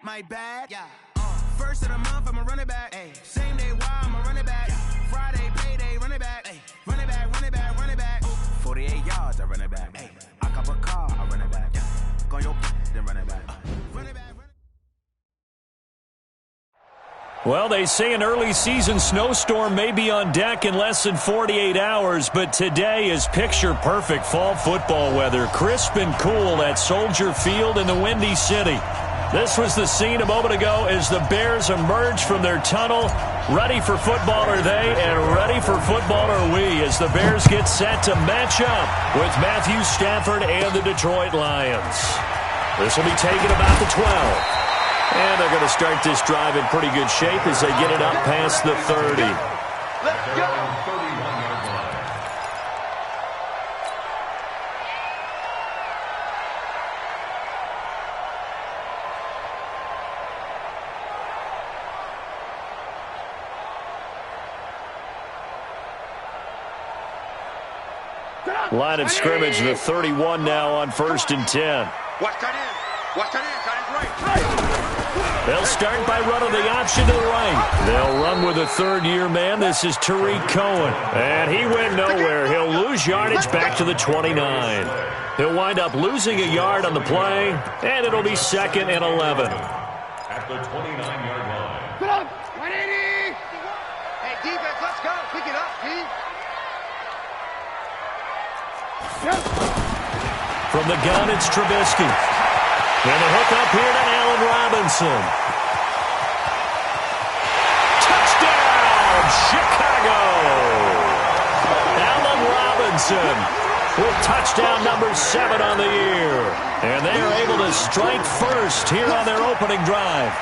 My bad. Yeah. First of the month, I'm a running back. Ay. Same day, why I'm a running back. Yeah. Friday, payday, running back. Ay. Running back, running back, running back. 48 yards, I run it back. Ay. I cop a car, I run it back. Yeah. Go on your then run it back. Run it back. Well, they say an early season snowstorm may be on deck in less than 48 hours, but today is picture-perfect fall football weather. Crisp and cool at Soldier Field in the Windy City. This was the scene a moment ago as the Bears emerged from their tunnel. Ready for football are they, and ready for football are we as the Bears get set to match up with Matthew Stafford and the Detroit Lions. This will be taken about the 12. And they're going to start this drive in pretty good shape as they get it up past the 30. Let's go! Line of scrimmage, the 31 now on 1st and 10. Watch that in. Watch that in. That is right. They'll start by running the option to the right. They'll run with a third-year man. This is Tariq Cohen. And he went nowhere. He'll lose yardage back to the 29. He'll wind up losing a yard on the play, and it'll be 2nd and 11. At the 29-yard line. Put up. 180. Hey, defense, let's go. Pick it up, D. From the gun, it's Trubisky. And a hook up here to Allen Robinson. Touchdown, Chicago! Allen Robinson with touchdown number 7 on the year. And they are able to strike first here on their opening drive.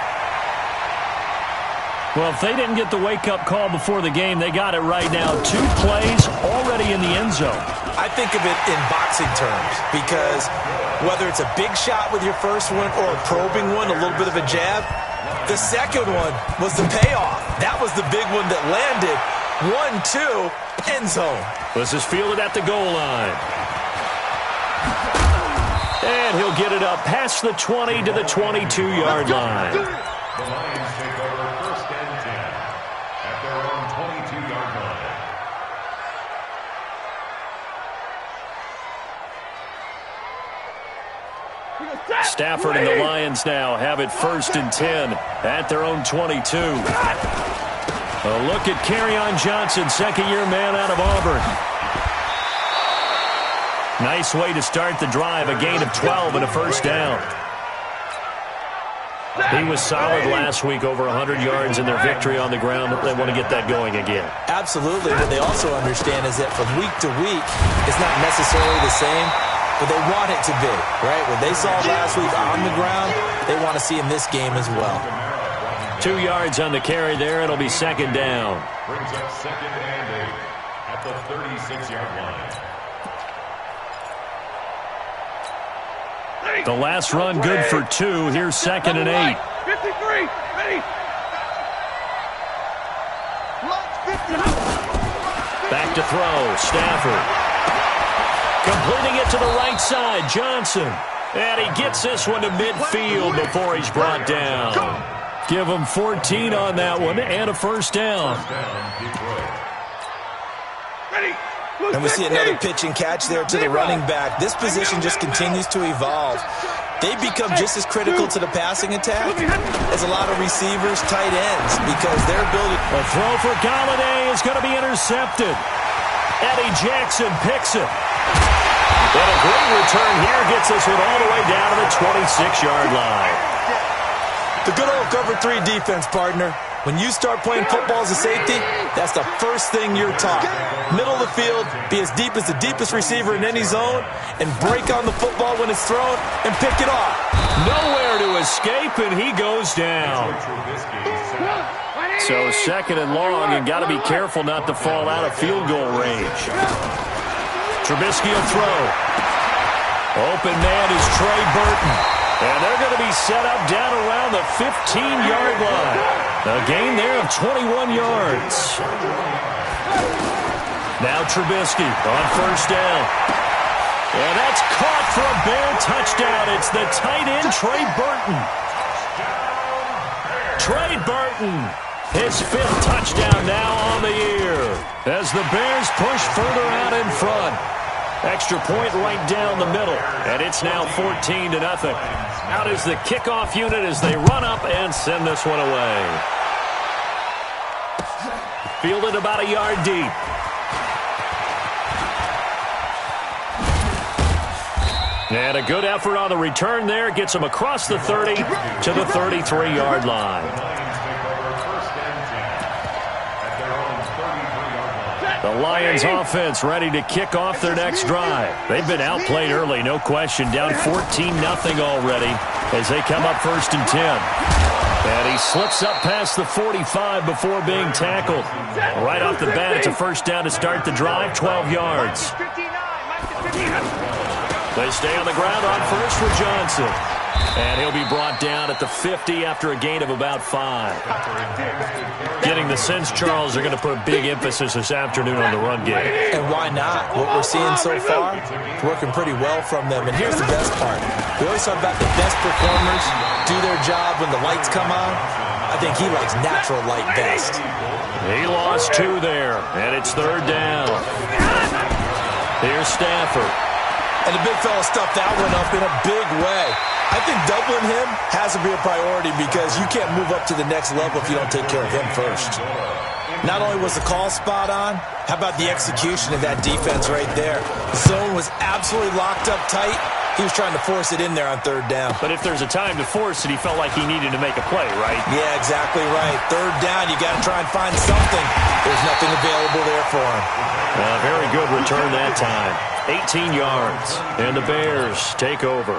Well, if they didn't get the wake-up call before the game, they got it right now. 2 plays already in the end zone. I think of it in boxing terms because whether it's a big shot with your first one or a probing one, a little bit of a jab, the second one was the payoff. That was the big one that landed. 1-2, end zone. This is fielded at the goal line. And he'll get it up past the 20 to the 22-yard line. The Lions take over 1st and 10 at their own 22-yard line. Stafford and the Lions now have it 1st and 10 at their own 22. A look at Kerryon Johnson, 2nd-year man out of Auburn. Nice way to start the drive, a gain of 12 and a 1st down. He was solid last week, over 100 yards in their victory on the ground. They want to get that going again. Absolutely. What they also understand is that from week to week, it's not necessarily the same, but they want it to be, right? What they saw last week on the ground, they want to see in this game as well. 2 yards on the carry there. It'll be 2nd down. Brings up 2nd and 8 at the 36-yard line. The last run good for 2. Here's 2nd and 8. 53. Ready. Back to throw. Stafford. Completing it to the right side. Johnson. And he gets this one to midfield before he's brought down. Give him 14 on that one and a 1st down. Ready. And we see another pitch and catch there to the running back. This position just continues to evolve. They become just as critical to the passing attack as a lot of receivers, tight ends, because their ability... A throw for Galladay is going to be intercepted. Eddie Jackson picks it. And a great return here gets this one all the way down to the 26-yard line. The good old cover 3 defense, partner. When you start playing football as a safety, that's the first thing you're taught. Middle of the field, be as deep as the deepest receiver in any zone, and break on the football when it's thrown and pick it off. Nowhere to escape, and he goes down. So 2nd and long, and got to be careful not to fall out of field goal range. Trubisky will throw. Open man is Trey Burton. And they're going to be set up down around the 15-yard line. A gain there of 21 yards. Now Trubisky on 1st down. And that's caught for a Bear touchdown. It's the tight end, Trey Burton. Trey Burton, his 5th touchdown now on the year as the Bears push further out in front. Extra point right down the middle, and it's now 14-0. Out is the kickoff unit as they run up and send this one away. Fielded about a yard deep. And a good effort on the return there. Gets him across the 30 to the 33-yard line. The Lions offense ready to kick off their next drive. They've been outplayed early, no question. Down 14-0 already as they come up 1st and 10. And he slips up past the 45 before being tackled. Right off the bat, it's a first down to start the drive, 12 yards. They stay on the ground on first for Johnson. And he'll be brought down at the 50 after a gain of about 5. Getting the sense, Charles, they're going to put a big emphasis this afternoon on the run game. And why not? What we're seeing so far, it's working pretty well from them. And here's the best part. We always talk about the best performers do their job when the lights come on. I think he likes natural light best. He lost 2 there, and it's 3rd down. Here's Stafford. And the big fella stuffed that one up in a big way. I think doubling him has to be a priority because you can't move up to the next level if you don't take care of him first. Not only was the call spot on, how about the execution of that defense right there? The zone was absolutely locked up tight. He was trying to force it in there on 3rd down. But if there's a time to force it, he felt like he needed to make a play, right? Yeah, exactly right. 3rd down, you got to try and find something. There's nothing available there for him. Very good return that time. 18 yards, and the Bears take over.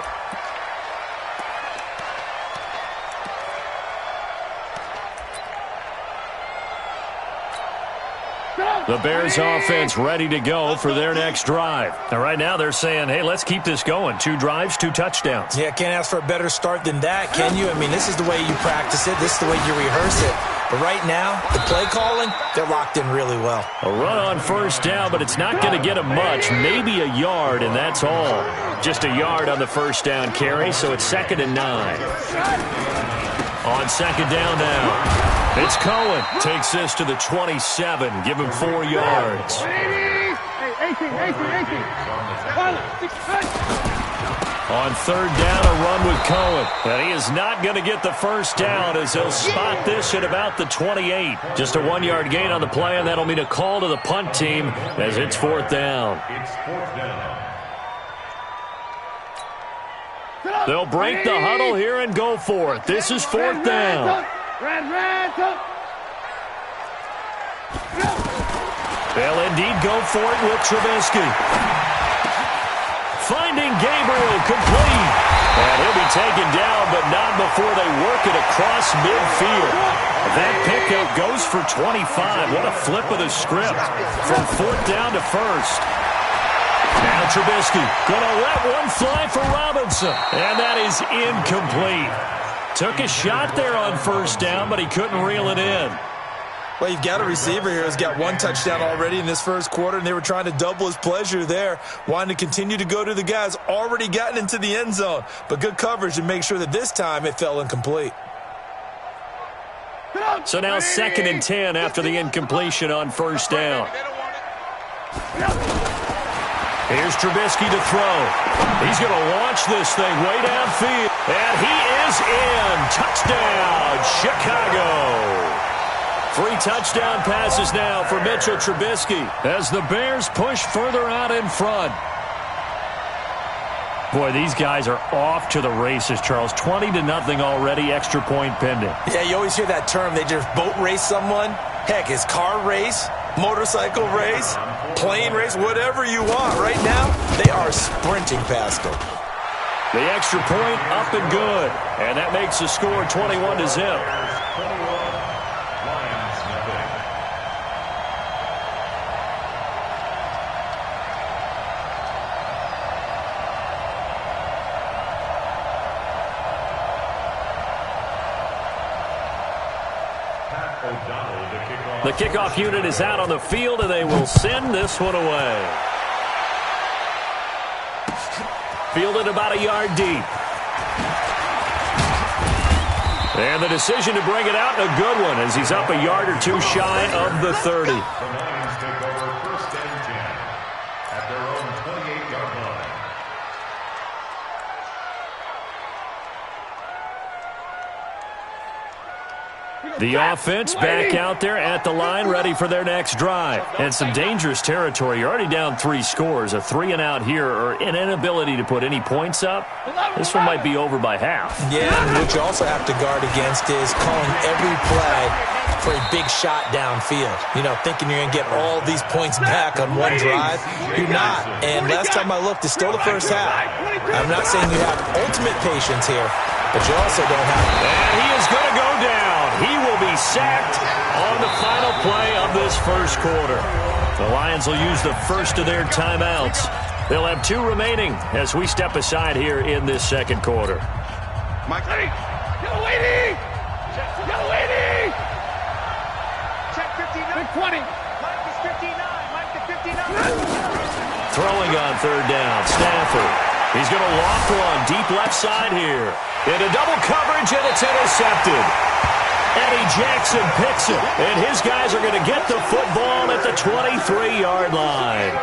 The Bears offense ready to go for their next drive. Now, right now they're saying, hey, let's keep this going. 2 drives, 2 touchdowns. Yeah, can't ask for a better start than that, can you? I mean, this is the way you practice it. This is the way you rehearse it. But right now, the play calling, they're locked in really well. A run on 1st down, but it's not going to get him much. Maybe a yard, and that's all. Just a yard on the 1st down carry, so it's 2nd and 9. On 2nd down now. It's Cohen. Takes this to the 27. Give him 4 yards. On 3rd down, a run with Cohen. And he is not going to get the 1st down as he'll spot this at about the 28. Just a 1-yard gain on the play, and that'll mean a call to the punt team as it's 4th down. They'll break the huddle here and go for it. This is 4th down. They'll indeed go for it with Trubisky. Finding Gabriel complete. And he'll be taken down, but not before they work it across midfield. That pickup goes for 25. What a flip of the script. From 4th down to 1st. Now Trubisky going to let one fly for Robinson. And that is incomplete. Took a shot there on 1st down, but he couldn't reel it in. Well, you've got a receiver here who's got 1 touchdown already in this 1st quarter, and they were trying to double his pleasure there, wanting to continue to go to the guys already gotten into the end zone. But good coverage to make sure that this time it fell incomplete. So now 2nd and 10 after the incompletion on 1st down. Here's Trubisky to throw. He's going to launch this thing way downfield. And he is in. Touchdown, Chicago. 3 touchdown passes now for Mitchell Trubisky as the Bears push further out in front. Boy, these guys are off to the races, Charles. 20-0 already, extra point pending. Yeah, you always hear that term. They just boat race someone. Heck, it's car race, motorcycle race, plane race, whatever you want. Right now, they are sprinting past them. The extra point up and good. And that makes the score 21-0. The kickoff unit is out on the field, and they will send this one away. Fielded about a yard deep. And the decision to bring it out, a good one, as he's up a yard or two shy of the 30. The Lions take over 1st and 10 at their own 28-yard line. The offense back out there at the line, ready for their next drive. And some dangerous territory. You're already down 3 scores. A 3-and-out here, or an inability to put any points up. This one might be over by half. Yeah, what you also have to guard against is calling every play for a big shot downfield. You know, thinking you're going to get all these points back on one drive. You're not. And last time I looked, it's still the first half. I'm not saying you have ultimate patience here, but you also don't have it. And he is going to go down. He will be sacked on the final play of this first quarter. The Lions will use the first of their timeouts. They'll have 2 remaining as we step aside here in this second quarter. Mike, yellow lady! Yellow lady! Check 59. 20. Mike is 59. Mike is 59. Throwing on third down, Stafford. He's going to loft one deep left side here. Into double coverage, and it's intercepted. Eddie Jackson picks it, and his guys are going to get the football at the 23-yard line.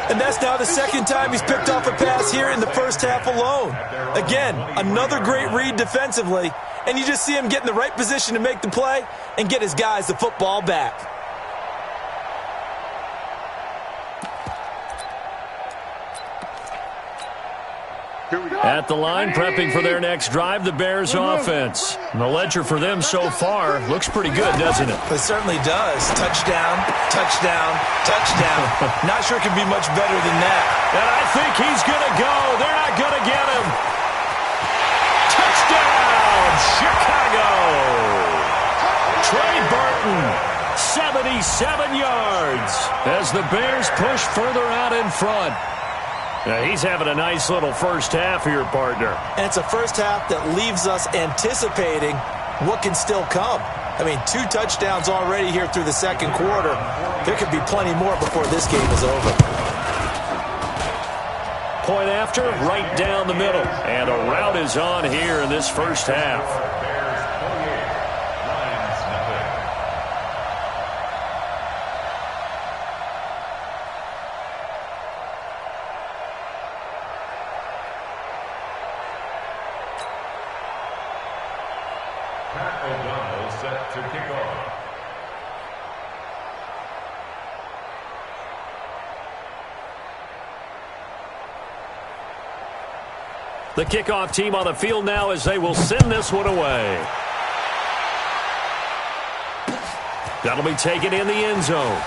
And that's now the second time he's picked off a pass here in the first half alone. Again, another great read defensively, and you just see him get in the right position to make the play and get his guys the football back. At the line, prepping for their next drive, the Bears offense. And the ledger for them so far looks pretty good, doesn't it? It certainly does. Touchdown, touchdown, touchdown. Not sure it could be much better than that. And I think he's going to go. They're not going to get him. Touchdown, Chicago. Trey Burton, 77 yards as the Bears push further out in front. Now, he's having a nice little first half here, partner. And it's a first half that leaves us anticipating what can still come. I mean, 2 touchdowns already here through the second quarter. There could be plenty more before this game is over. Point after, right down the middle. And a rout is on here in this first half. Set to kick off. The kickoff team on the field now as they will send this one away. That'll be taken in the end zone.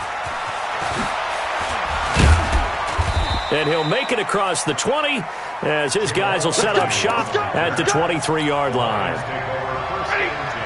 And he'll make it across the 20 as his guys will set up shop at the 23-yard line.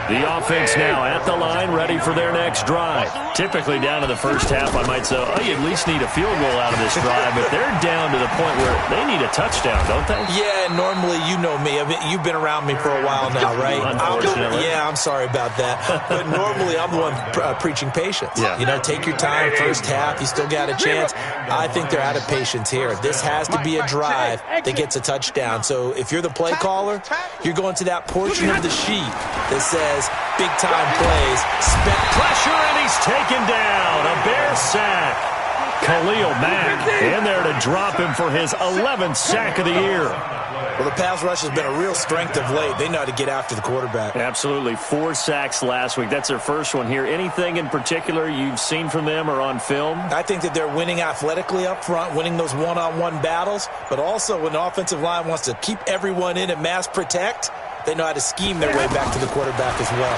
The offense now at the line, ready for their next drive. Typically down to the first half, I might say, oh, you at least need a field goal out of this drive, but they're down to the point where they need a touchdown, don't they? Yeah, normally, you know me. I mean, you've been around me for a while now, right? Unfortunately. I'm sorry about that. But normally, I'm the one preaching patience. Yeah. You know, take your time, first half, you still got a chance. I think they're out of patience here. This has to be a drive that gets a touchdown. So if you're the play caller, you're going to that portion of the sheet that says big-time plays. Pressure, and he's taken down. A Bear sack. Khalil Mack in there to drop him for his 11th sack of the year. Well, the pass rush has been a real strength of late. They know how to get after the quarterback. Absolutely. 4 sacks last week. That's their first one here. Anything in particular you've seen from them or on film? I think that they're winning athletically up front, winning those one-on-one battles, but also when the offensive line wants to keep everyone in and mass protect, they know how to scheme their way back to the quarterback as well.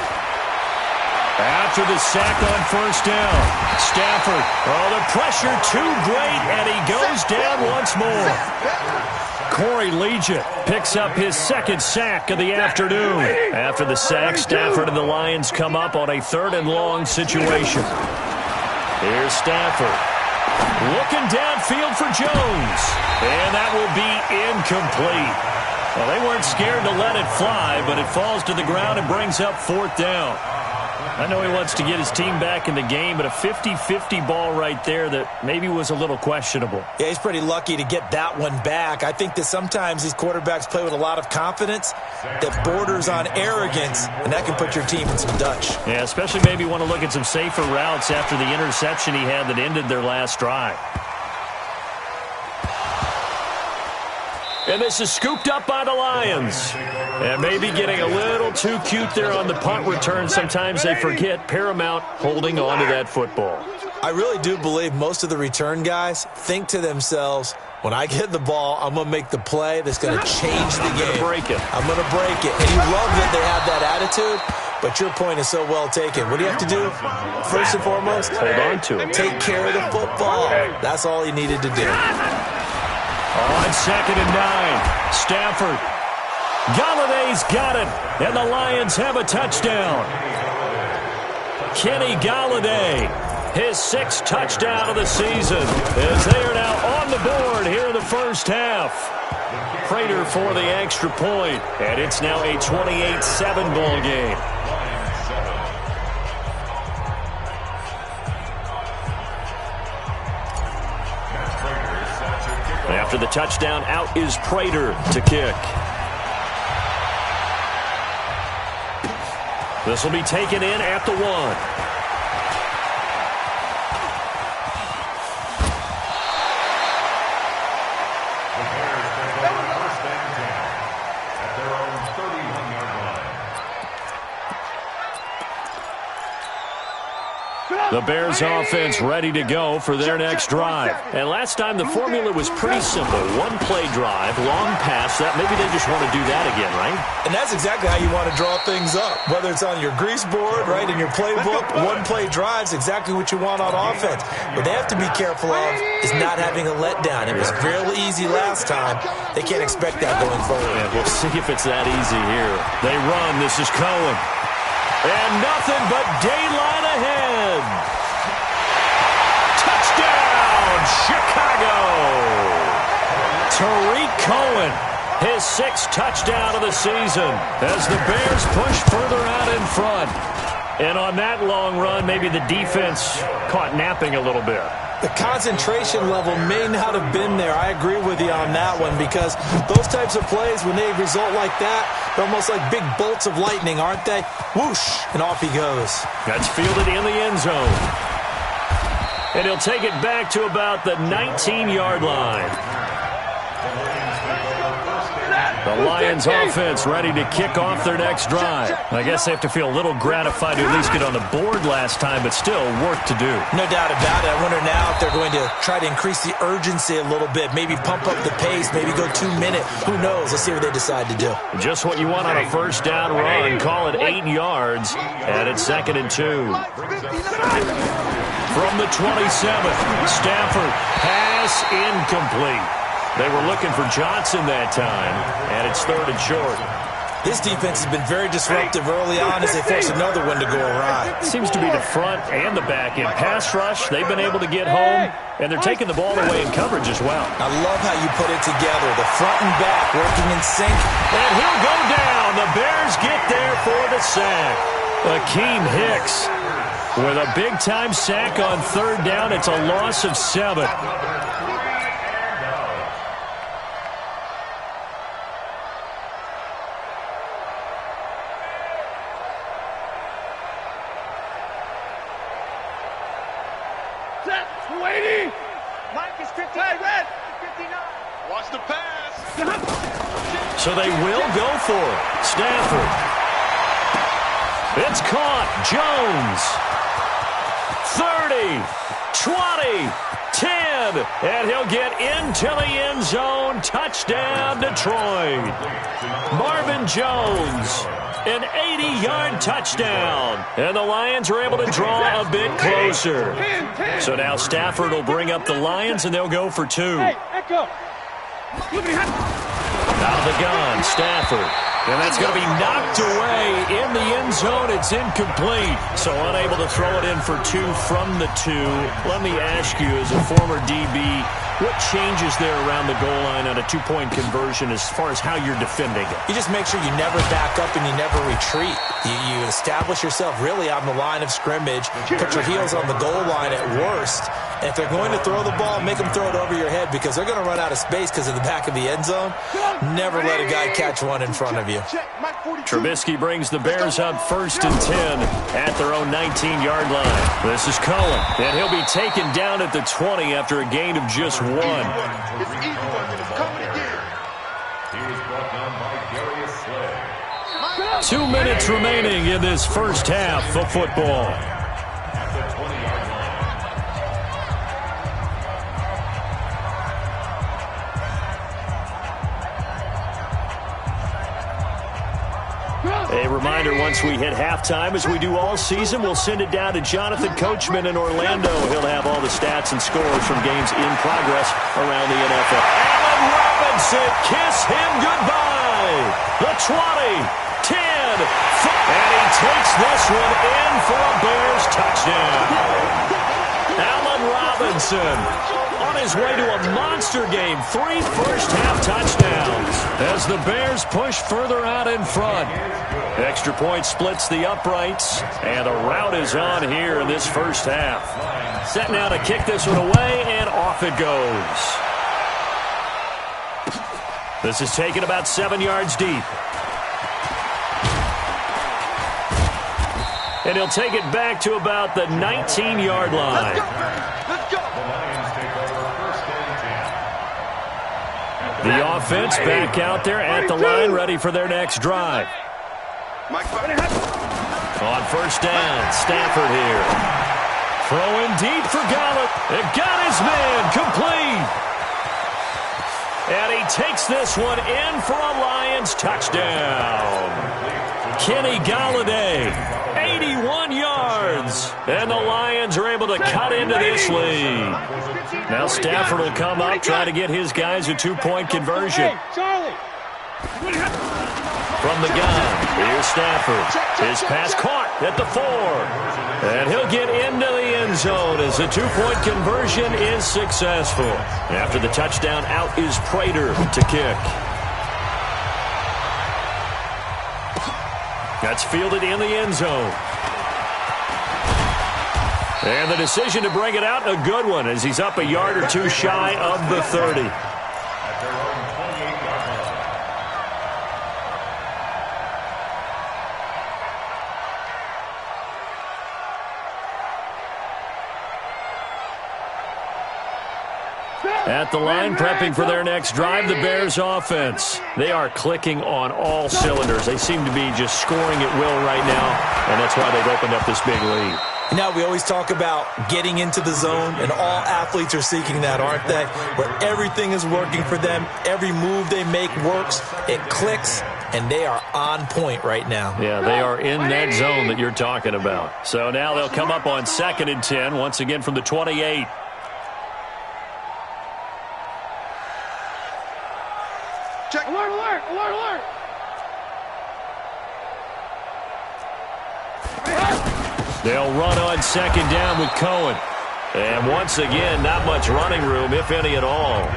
After the sack on first down, Stafford, the pressure too great, and he goes down once more. Corey Legion picks up his 2nd sack of the afternoon. After the sack, Stafford and the Lions come up on a 3rd and long situation. Here's Stafford. Looking downfield for Jones. And that will be incomplete. Well, they weren't scared to let it fly, but it falls to the ground and brings up 4th down. I know he wants to get his team back in the game, but a 50-50 ball right there that maybe was a little questionable. Yeah, he's pretty lucky to get that one back. I think that sometimes these quarterbacks play with a lot of confidence that borders on arrogance, and that can put your team in some Dutch. Yeah, especially maybe want to look at some safer routes after the interception he had that ended their last drive. And this is scooped up by the Lions. And maybe getting a little too cute there on the punt return. Sometimes they forget Paramount holding on to that football. I really do believe most of the return guys think to themselves, when I get the ball, I'm going to make the play that's going to change the game. I'm going to break it. And you love that they have that attitude, but your point is so well taken. What do you have to do? First and foremost, hold on to it. Take care of the football. That's all he needed to do. On 2nd and 9, Stafford. Galladay's got it, and the Lions have a touchdown. Kenny Galladay, his 6th touchdown of the season, as they are now on the board here in the first half. Prater for the extra point, and it's now a 28-7 ball game. After the touchdown, out is Prater to kick. This will be taken in at the 1. The Bears offense ready to go for their next drive. And last time the formula was pretty simple. One-play drive, long pass. That maybe they just want to do that again, right? And that's exactly how you want to draw things up. Whether it's on your grease board, right, in your playbook, one-play drive's exactly what you want on offense. What they have to be careful of is not having a letdown. It was real easy last time. They can't expect that going forward. Yeah, we'll see if it's that easy here. They run. This is Cohen. And nothing but daylight ahead. Touchdown, Chicago. Tariq Cohen, his 6th touchdown of the season as the Bears push further out in front. And on that long run, maybe the defense caught napping a little bit. The concentration level may not have been there. I agree with you on that one because those types of plays, when they result like that, they're almost like big bolts of lightning, aren't they? Whoosh, and off he goes. That's fielded in the end zone. And he'll take it back to about the 19-yard line. The Lions offense ready to kick off their next drive. I guess they have to feel a little gratified to at least get on the board last time, but still work to do. No doubt about it. I wonder now if they're going to try to increase the urgency a little bit, maybe pump up the pace, maybe go 2-minute. Who knows? Let's see what they decide to do. Just what you want on a first down run. Call it 8 yards, and it's 2nd and 2. From the 27th, Stafford, pass incomplete. They were looking for Johnson that time, and it's 3rd and short. This defense has been very disruptive early on as they force another one to go awry. Seems to be the front and the back end. Pass rush, they've been able to get home, and they're taking the ball away in coverage as well. I love how you put it together. The front and back working in sync. And he'll go down. The Bears get there for the sack. Akeem Hicks with a big-time sack on 3rd down. It's a loss of 7. So they will go for it. Stafford. It's caught. Jones. 30, 20, 10. And he'll get into the end zone. Touchdown, Detroit. Marvin Jones. An 80-yard touchdown. And the Lions are able to draw a bit closer. So now Stafford will bring up the Lions, and they'll go for 2. Out of the gun, Stafford. And that's going to be knocked away in the end zone. It's incomplete. So unable to throw it in for 2 from the 2. Let me ask you, as a former DB, What changes there around the goal line on a two-point conversion as far as how you're defending it? You just make sure you never back up and you never retreat. You establish yourself really on the line of scrimmage, put your heels on the goal line at worst. And if they're going to throw the ball, make them throw it over your head because they're going to run out of space because of the back of the end zone. Never let a guy catch one in front of you. Trubisky brings the Bears up 1st and 10 at their own 19-yard line. This is Cullen, and he'll be taken down at the 20 after a gain of just 1. It's easy one, it's coming again. He was brought down by Darius Slay. 2 minutes remaining in this first half of football. At the 20-yard line. A reminder, once we hit halftime, as we do all season, we'll send it down to Jonathan Coachman in Orlando. He'll have all the stats and scores from games in progress around the NFL. Allen Robinson, kiss him goodbye. The 20, 10, 5, and he takes this one in for a Bears touchdown. Allen Robinson on his way to a monster game. 3 first-half touchdowns as the Bears push further out in front. Extra point splits the uprights, and the route is on here in this first half. Set now to kick this one away, and off it goes. This is taken about 7 yards deep. And he'll take it back to about the 19-yard line. Let's go. The Lions take over 1st and 10. The offense back out there at the line, ready for their next drive. On first down, Stafford here. Throwing deep for Gallup. It got his man complete. And he takes this one in for a Lions touchdown. Kenny Galladay, 81 yards. And the Lions are able to cut into this lead. Now Stafford will come up, try to get his guys a 2-point conversion. From the gun, here's Stafford. His pass caught at the 4. And he'll get into the end zone as the 2-point conversion is successful. After the touchdown, out is Prater to kick. That's fielded in the end zone. And the decision to bring it out, a good one, as he's up a yard or two shy of the 30. At their own 28-yard line. At the line, prepping for their next drive, the Bears offense. They are clicking on all cylinders. They seem to be just scoring at will right now, and that's why they've opened up this big lead. Now, we always talk about getting into the zone, and all athletes are seeking that, aren't they? Where everything is working for them, every move they make works, it clicks, and they are on point right now. Yeah, they are in that zone that you're talking about. So now they'll come up on 2nd and 10, once again from the 28. Check. Alert, alert, alert, alert. They'll run on 2nd down with Cohen. And once again, not much running room, if any at all.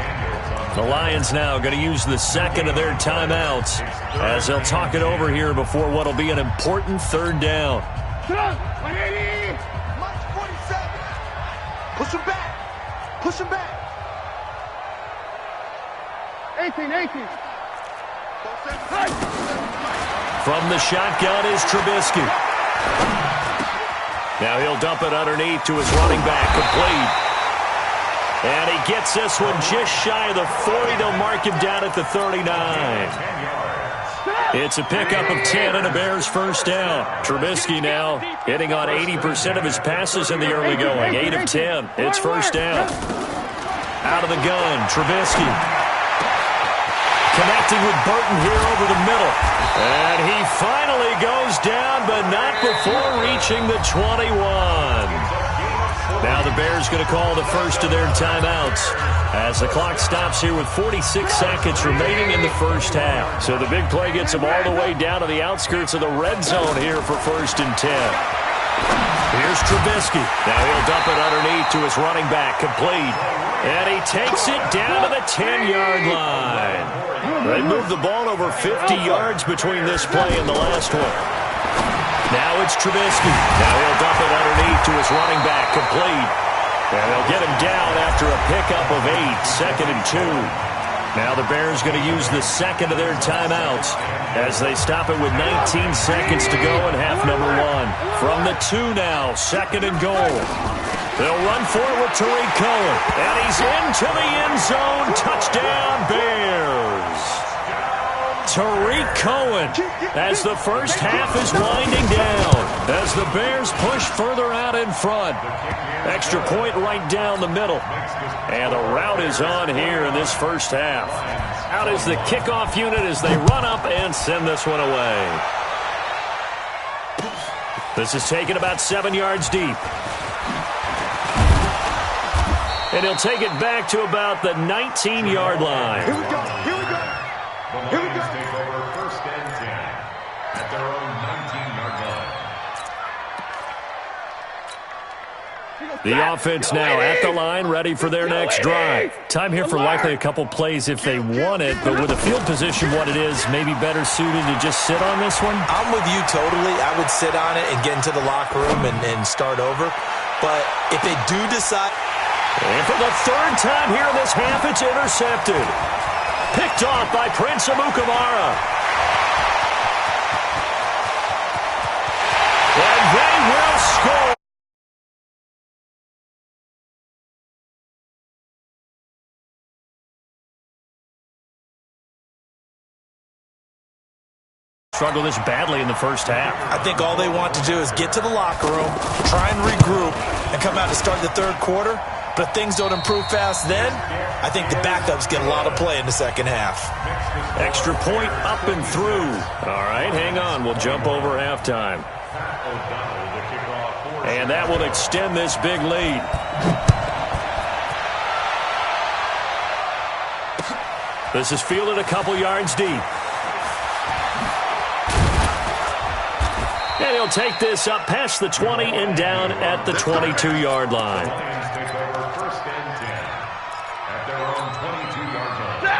The Lions now going to use the 2nd of their timeouts as they'll talk it over here before what will be an important 3rd down. 180. March 47. Push him back. Push him back. 18. From the shotgun is Trubisky. Now he'll dump it underneath to his running back, complete. And he gets this one just shy of the 40. They'll mark him down at the 39. It's a pickup of 10 and a Bears first down. Trubisky now hitting on 80% of his passes in the early going. 8 of 10. It's first down. Out of the gun, Trubisky. Connecting with Burton here over the middle. And he finally goes down, but not before reaching the 21. Now the Bears going to call the first of their timeouts as the clock stops here with 46 seconds remaining in the first half. So the big play gets them all the way down to the outskirts of the red zone here for 1st and 10. Here's Trubisky. Now he'll dump it underneath to his running back, complete. And he takes it down to the 10-yard line. They moved the ball over 50 yards between this play and the last one. Now it's Trubisky. Now he'll dump it underneath to his running back, complete. And they'll get him down after a pickup of 8, 2nd and 2. Now the Bears going to use the second of their timeouts as they stop it with 19 seconds to go in half number 1. From the 2 now, 2nd and goal. They'll run forward to Tariq Cohen. And he's into the end zone. Touchdown, Bears. Tariq Cohen as the first half is winding down. As the Bears push further out in front. Extra point right down the middle. And the route is on here in this first half. Out is the kickoff unit as they run up and send this one away. This is taken about 7 yards deep. And he'll take it back to about the 19-yard line. Here we go. Here we go. The Lions take over 1st and 10 at their own 19-yard line. The offense now at the line, ready for their next drive. Time here for likely a couple plays if they want it, but with the field position what it is, maybe better suited to just sit on this one? I'm with you totally. I would sit on it and get into the locker room and start over. But if they do decide... And for the 3rd time here in this half, it's intercepted. Picked off by Prince Amukamara. And they will score. Struggled this badly in the first half. I think all they want to do is get to the locker room, try and regroup, and come out to start the 3rd quarter. But if things don't improve fast then, I think the backups get a lot of play in the second half. Extra point up and through. All right, hang on. We'll jump over halftime. And that will extend this big lead. This is fielded a couple yards deep. And he'll take this up past the 20 and down at the 22-yard line.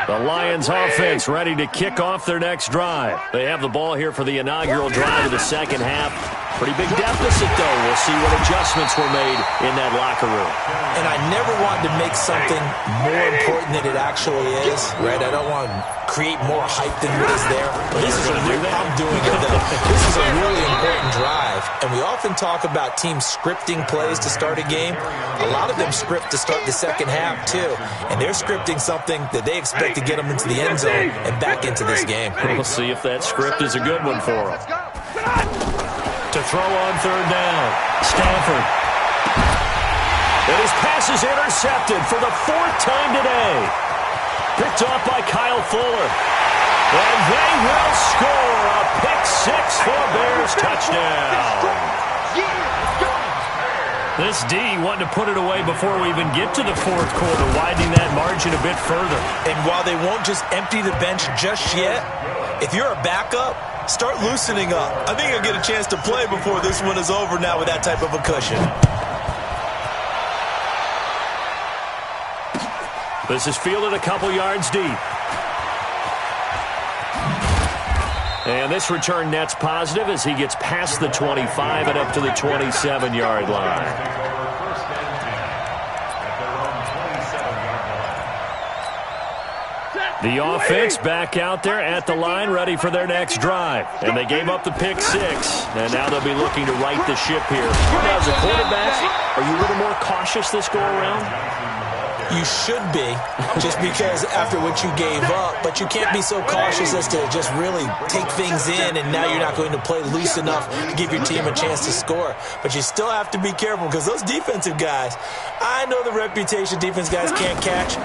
The Lions offense ready to kick off their next drive. They have the ball here for the inaugural drive of the second half. Pretty big deficit, though. We'll see what adjustments were made in that locker room. And I never want to make something more important than it actually is, right? I don't want to create more hype than what is there. But this is I'm doing it, though. This is a really important drive. And we often talk about teams scripting plays to start a game. A lot of them script to start the second half, too. And they're scripting something that they expect to get them into the end zone and back into this game. We'll see if that script is a good one for them. To throw on 3rd down, Stafford. And his pass is intercepted for the 4th time today. Picked off by Kyle Fuller. And they will score a pick-6 for Bears touchdown. This D wanting to put it away before we even get to the 4th quarter, widening that margin a bit further. And while they won't just empty the bench just yet, if you're a backup, start loosening up. I think you'll get a chance to play before this one is over now with that type of a cushion. This is fielded a couple yards deep. And this return net's positive as he gets past the 25 and up to the 27-yard line. The offense back out there at the line, ready for their next drive. And they gave up the pick-6, and now they'll be looking to right the ship here. Now, as a quarterback, are you a little more cautious this go-around? You should be, just because after what you gave up, but you can't be so cautious as to just really take things in, and now you're not going to play loose enough to give your team a chance to score. But you still have to be careful, because those defensive guys, I know the reputation defense guys can't catch.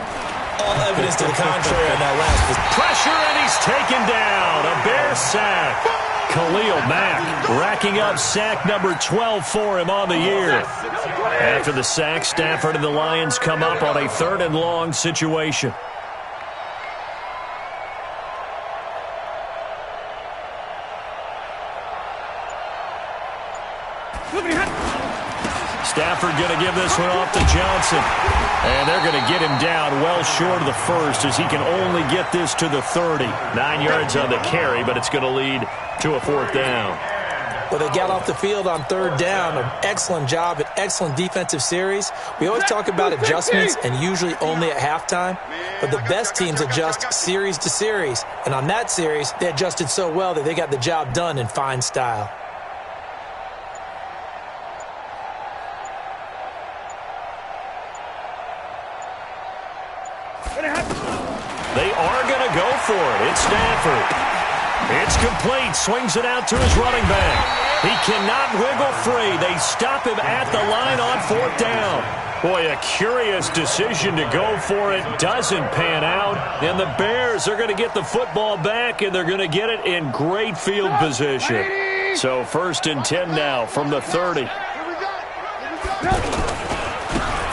All evidence to the contrary on that last. Pressure, and he's taken down. A Bear sack. Khalil Mack racking up sack number 12 for him on the year. After the sack, Stafford and the Lions come up on a 3rd and long situation. Stafford going to give this one off to Johnson. And they're going to get him down well short of the first as he can only get this to the 30. 9 yards on the carry, but it's going to lead to a 4th down. Well, they got off the field on 3rd down. An excellent job, an excellent defensive series. We always talk about adjustments and usually only at halftime. But the best teams adjust series to series. And on that series, they adjusted so well that they got the job done in fine style. They are going to go for it. It's Stafford. It's complete. Swings it out to his running back. He cannot wiggle free. They stop him at the line on 4th down. Boy, a curious decision to go for it. Doesn't pan out. And the Bears are going to get the football back, and they're going to get it in great field position. So 1st and 10 now from the 30.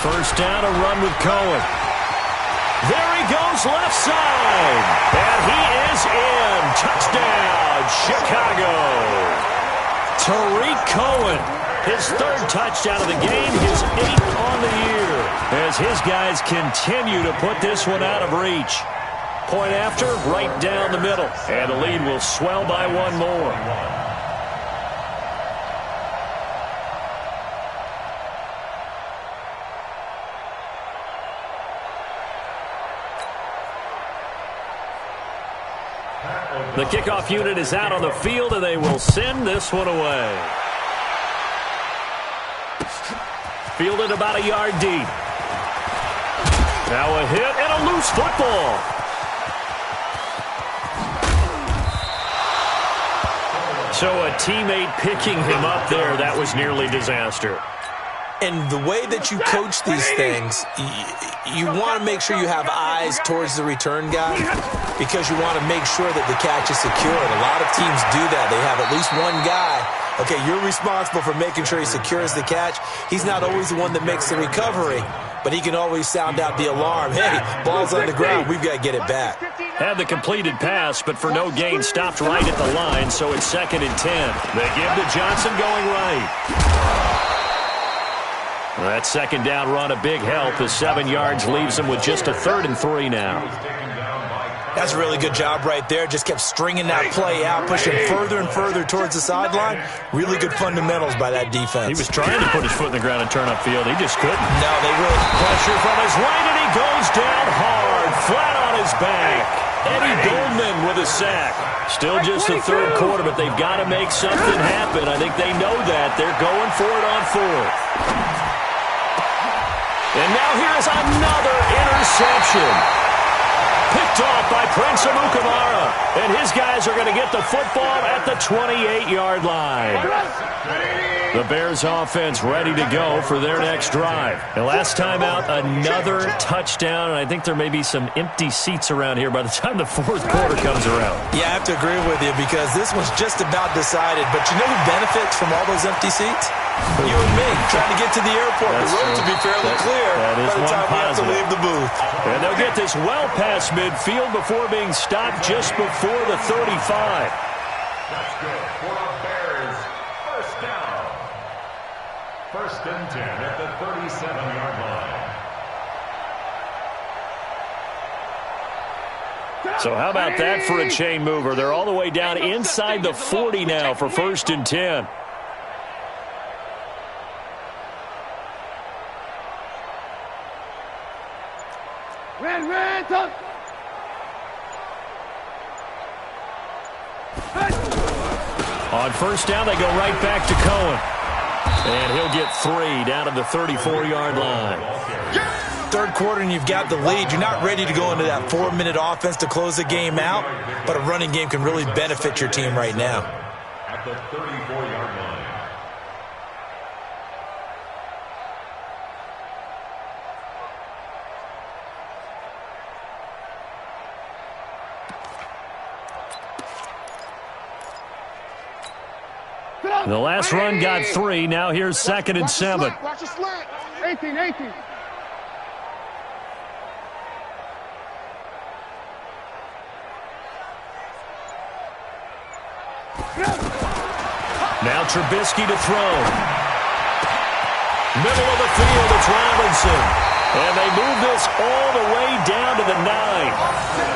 1st down, a run with Cohen. There he goes left side. And he is in. Touchdown, Chicago. Tariq Cohen, his 3rd touchdown of the game, his 8th on the year. As his guys continue to put this one out of reach. Point after, right down the middle. And the lead will swell by 1 more. The kickoff unit is out on the field, and they will send this one away. Fielded about a yard deep. Now a hit and a loose football. So a teammate picking him up there, that was nearly disaster. And the way that you coach these things, you want to make sure you have eyes towards the return guy because you want to make sure that the catch is secured. A lot of teams do that. They have at least one guy. Okay, you're responsible for making sure he secures the catch. He's not always the one that makes the recovery, but he can always sound out the alarm. Hey, ball's on the ground. We've got to get it back. Had the completed pass, but for no gain, stopped right at the line, so it's 2nd and 10. They give to Johnson going right. That 2nd down run, a big help. The 7 yards leaves them with just a 3rd and 3 now. That's a really good job right there. Just kept stringing that play out, pushing further and further towards the sideline. Really good fundamentals by that defense. He was trying to put his foot in the ground and turn upfield. He just couldn't. No, they really... Pressure from his right, and he goes down hard, flat on his back. Eddie Goldman with a sack. Still just the 3rd quarter, but they've got to make something happen. I think they know that. They're going for it on 4th. And now here's another interception. Picked off by Prince Amukamara. And his guys are going to get the football at the 28-yard line. The Bears offense ready to go for their next drive. And last time out, another touchdown. And I think there may be some empty seats around here by the time the 4th quarter comes around. Yeah, I have to agree with you because this one's just about decided. But you know who benefits from all those empty seats? You and me, trying to get to the airport. The road to be fairly clear by the time we have to leave the booth. And they'll get this well past midfield before being stopped just before the 35. That's good for the Bears. 1st down. 1st and 10 at the 37-yard line. So how about that for a chain mover? They're all the way down inside the 40 now for 1st and 10. On 1st down, they go right back to Cohen. And he'll get 3 down to the 34-yard line. 3rd quarter and you've got the lead. You're not ready to go into that 4-minute offense to close the game out, but a running game can really benefit your team right now. At the 34-yard line. The last run got 3. Now here's 2nd and 7. Watch the slant. 18. Now Trubisky to throw. Middle of the field, it's Robinson. And they move this all the way down to the 9.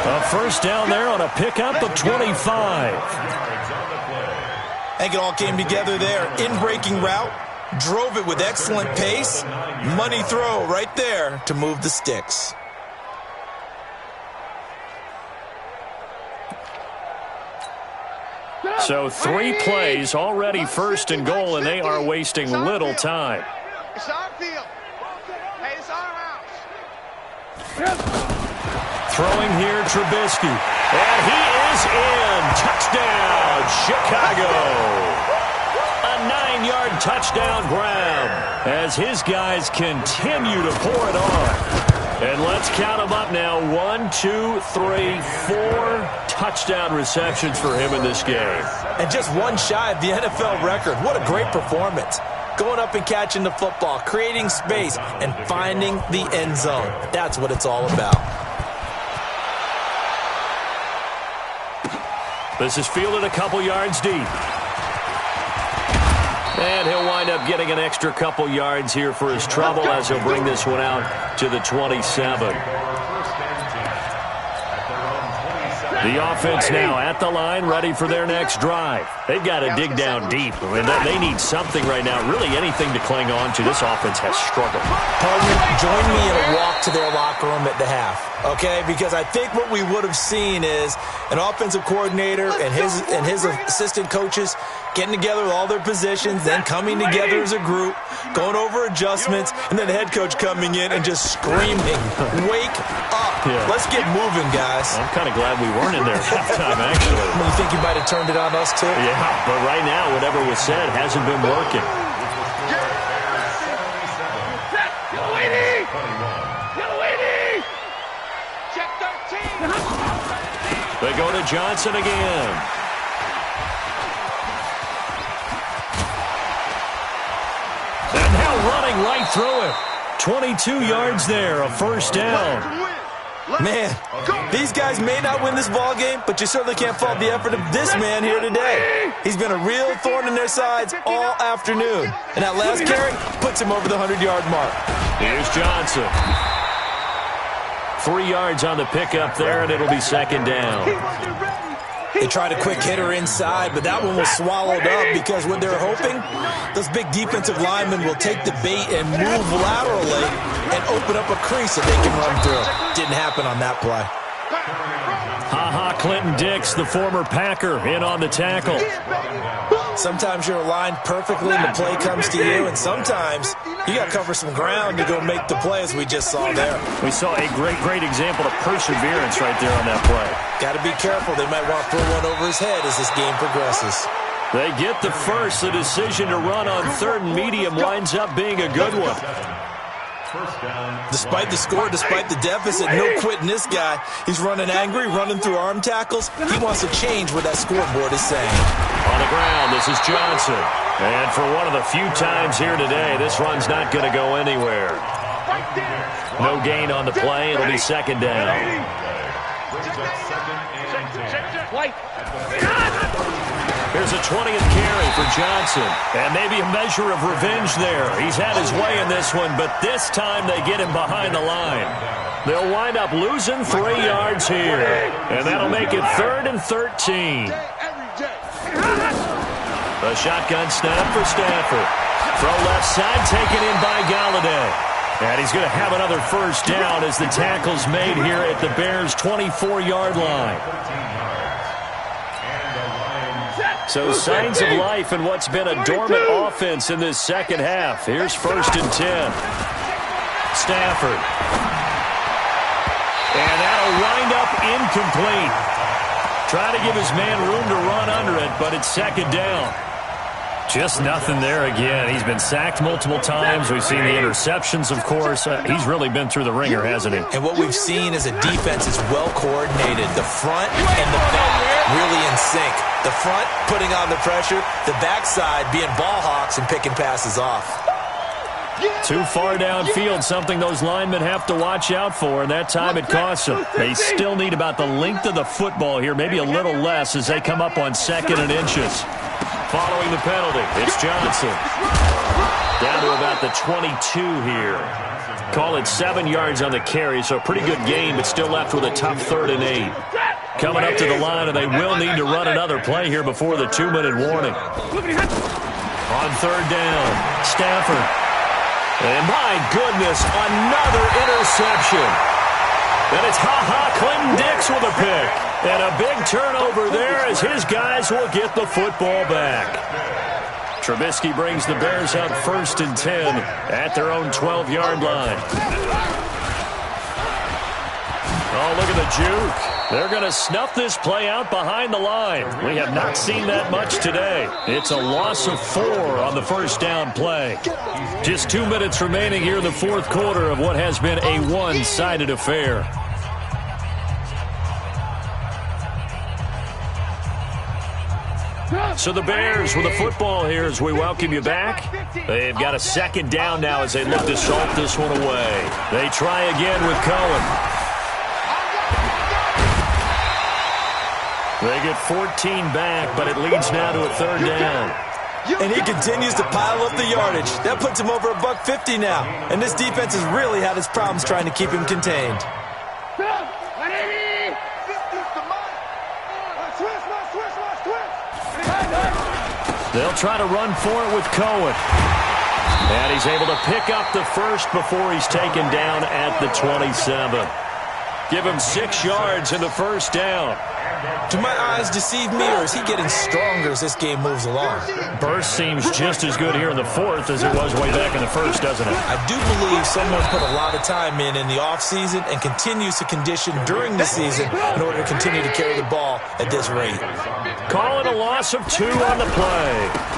A first down there on a pickup of 25. I think it all came together there. In-breaking route, drove it with excellent pace. Money throw right there to move the sticks. So 3 plays, already first and goal, and they are wasting little time. It's our field. Hey, it's our house. Throwing here, Trubisky. And he is in. Touchdown, Chicago. A 9-yard touchdown grab as his guys continue to pour it on. And let's count them up now. 1, 2, 3, 4 touchdown receptions for him in this game. And just one shy of the NFL record. What a great performance. Going up and catching the football, creating space, and finding the end zone. That's what it's all about. This is fielded a couple yards deep. And he'll wind up getting an extra couple yards here for his trouble as he'll bring this one out to the 27. The offense now at the line, ready for their next drive. They've got to dig down deep. I mean, they need something right now, really anything to cling on to. This offense has struggled. Partner, join me in a walk to their locker room at the half, okay? Because I think what we would have seen is an offensive coordinator and his assistant coaches getting together with all their positions, then coming together as a group, going over adjustments, and then the head coach coming in and just screaming, wake up. Yeah. Let's get moving, guys. I'm kind of glad we weren't in there at halftime, actually. You think you might have turned it on us, too? Yeah, but right now, whatever was said hasn't been working. Check 13. They go to Johnson again. And now running right through it. 22 yards there, a first down. Man, these guys may not win this ball game, but you certainly can't fault the effort of this man here today. He's been a real thorn in their sides all afternoon. And that last carry puts him over the 100-yard mark. Here's Johnson. 3 yards on the pickup there, and it'll be second down. They tried a quick hitter inside, but that one was swallowed up because what they're hoping, those big defensive linemen will take the bait and move laterally and open up a crease that they can run through. Didn't happen on that play. Clinton Dix, the former Packer, in on the tackle. Sometimes you're aligned perfectly and the play comes to you, and sometimes you got to cover some ground to go make the play, as we just saw there. We saw a great example of perseverance right there on that play. Got to be careful. They might want to throw one over his head as this game progresses. They get the first. The decision to run on third and medium winds up being a good one. Despite the score, despite the deficit, no quitting this guy. He's running angry, running through arm tackles. He wants to change what that scoreboard is saying. On the ground, this is Johnson. And for one of the few times here today, this run's not going to go anywhere. No gain on the play. It'll be second down. Here's a 20th carry for Johnson. And maybe a measure of revenge there. He's had his way in this one, but this time they get him behind the line. They'll wind up losing 3 yards here. And that'll make it 3rd and 13. A shotgun snap for Stafford. Throw left side, taken in by Galladay. And he's going to have another first down as the tackle's made here at the Bears' 24-yard line. So signs of life in what's been a dormant offense in this second half. Here's 1st and 10. Stafford. And that'll wind up incomplete. Try to give his man room to run under it, but it's second down. Just nothing there again. He's been sacked multiple times. We've seen the interceptions, of course. He's really been through the ringer, hasn't he? And what we've seen is a defense is well coordinated. The front and the back really in sync. The front putting on the pressure, the backside being ball hawks and picking passes off. Too far downfield, something those linemen have to watch out for, and that time it costs them. They still need about the length of the football here, maybe a little less as they come up on 2nd and inches. following the penalty. It's Johnson. Down to about the 22 here. Call it 7 yards on the carry, so a pretty good game, but still left with a tough 3rd and 8. Coming up to the line, and they will need to run another play here before the 2-minute warning. On 3rd down, Stafford. And my goodness, another interception. And it's Clinton Dix with a pick. And a big turnover there as his guys will get the football back. Trubisky brings the Bears up 1st and 10 at their own 12-yard line. Oh, look at the juke. They're going to snuff this play out behind the line. We have not seen that much today. It's a loss of 4 on the 1st down play. Just 2 minutes remaining here in the 4th quarter of what has been a one-sided affair. So the Bears with the football here as we welcome you back. They've got a 2nd down now as they look to salt this one away. They try again with Cohen. They get 14 back, but it leads now to a 3rd down. And he continues to pile up the yardage. That puts him over $150 now. And this defense has really had its problems trying to keep him contained. They'll try to run for it with Cohen. And he's able to pick up the 1st before he's taken down at the 27. Give him 6 yards in the 1st down. Do my eyes deceive me, or is he getting stronger as this game moves along? Burst seems just as good here in the 4th as it was way back in the 1st, doesn't it? I do believe someone put a lot of time in the offseason and continues to condition during the season in order to continue to carry the ball at this rate. Call it a loss of 2 on the play.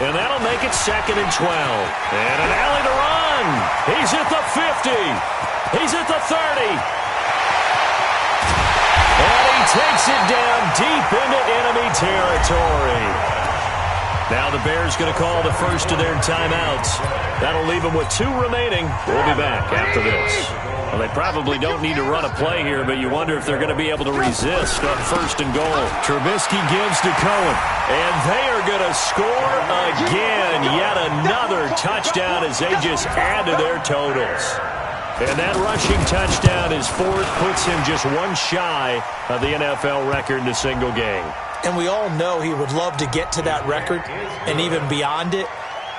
And that'll make it 2nd and 12. And an alley to run. He's at the 50. He's at the 30. And he takes it down deep into enemy territory. Now the Bears going to call the first of their timeouts. That'll leave them with 2 remaining. We'll be back after this. Well, they probably don't need to run a play here, but you wonder if they're going to be able to resist on 1st and goal. Trubisky gives to Cohen, and they are going to score again. Yet another touchdown as they just add to their totals. And that rushing touchdown, his 4th, puts him just 1 shy of the NFL record in a single game. And we all know he would love to get to that record and even beyond it.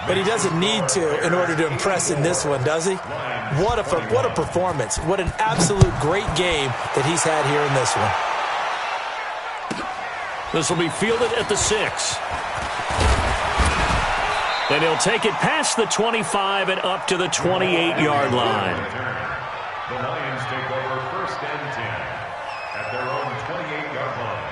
But he doesn't need to in order to impress in this one, does he? What a performance. What an absolute great game that he's had here in this one. This will be fielded at the 6. And he'll take it past the 25 and up to the 28-yard line. The Lions take over 1st and 10 at their own 28-yard line.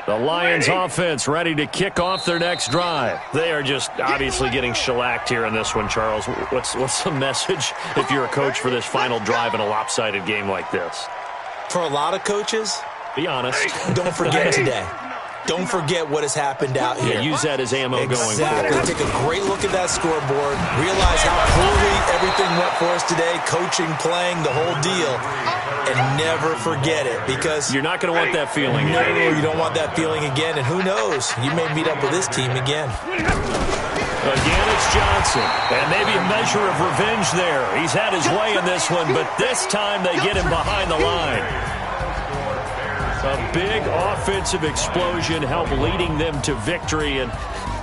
The Lions offense ready to kick off their next drive. They are just obviously getting shellacked here in this one, Charles. What's the message if you're a coach for this final drive in a lopsided game like this? For a lot of coaches, be honest. Don't forget today. Don't forget what has happened out here. Yeah, use that as ammo going forward. Exactly. Take a great look at that scoreboard. Realize how poorly everything went for us today. Coaching, playing, the whole deal. And never forget it, because you're not going to want that feeling again. No, you don't want that feeling again. And who knows? You may meet up with this team again. Again, it's Johnson. And maybe a measure of revenge there. He's had his way in this one, but this time they get him behind the line. A big offensive explosion helped leading them to victory. And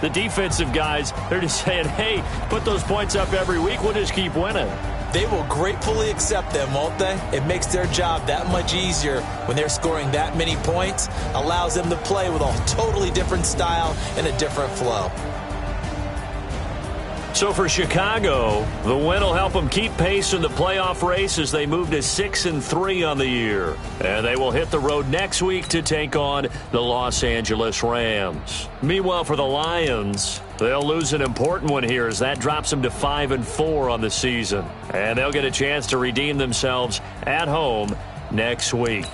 the defensive guys, they're just saying, hey, put those points up every week. We'll just keep winning. They will gratefully accept them, won't they? It makes their job that much easier when they're scoring that many points. Allows them to play with a totally different style and a different flow. So for Chicago, the win will help them keep pace in the playoff race as they move to 6-3 on the year. And they will hit the road next week to take on the Los Angeles Rams. Meanwhile, for the Lions, they'll lose an important one here as that drops them to 5-4 on the season. And they'll get a chance to redeem themselves at home next week.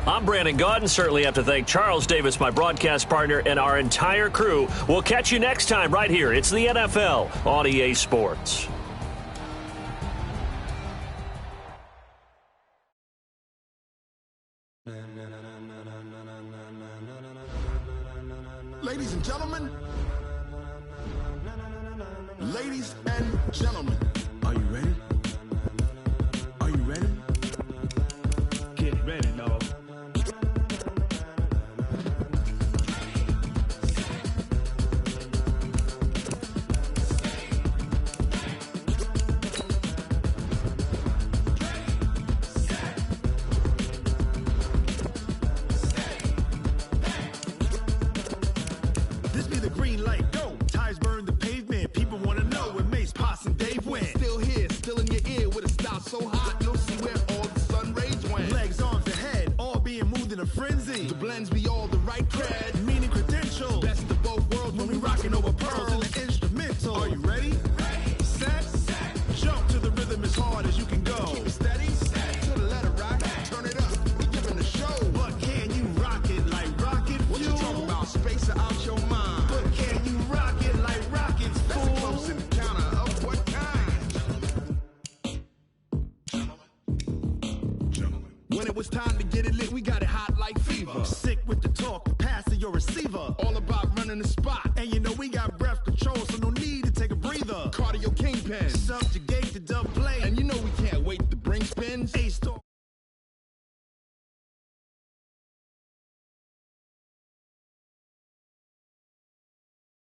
I'm Brandon Gaudin. Certainly have to thank Charles Davis, my broadcast partner, and our entire crew. We'll catch you next time right here. It's the NFL on EA Sports. Ladies and gentlemen, are you ready? Are you ready? Get ready, dog. This be the green light, go. Tires burn the pavement. People want to know where Mace, Potts, and Dave went. Still here, still in your ear with a style so hot, you'll see where all the sun rays went. Legs, arms, and head, all being moved in a frenzy. The blends be all the right cred, meaning credentials. Best of both worlds when we rocking over pearls in the instrumental. Are you ready? Set. Jump to the rhythm as hard as you can go. Keep it steady. To the letter rock. Turn it up. We giving the show. But can you rock it like rocket fuel? What you talking about? Space or out your mind? But can you rock it like rockets, fool? That's a close encounter of what kind? When it was time to get it lit, we got it hot like fever. Sick with the talk, the pass to your receiver. All about running the spot. And you know we got breath control, so no need to take a breather. Cardio kingpin. Subjugate the dub play. And you know we can't wait to bring spins. Ace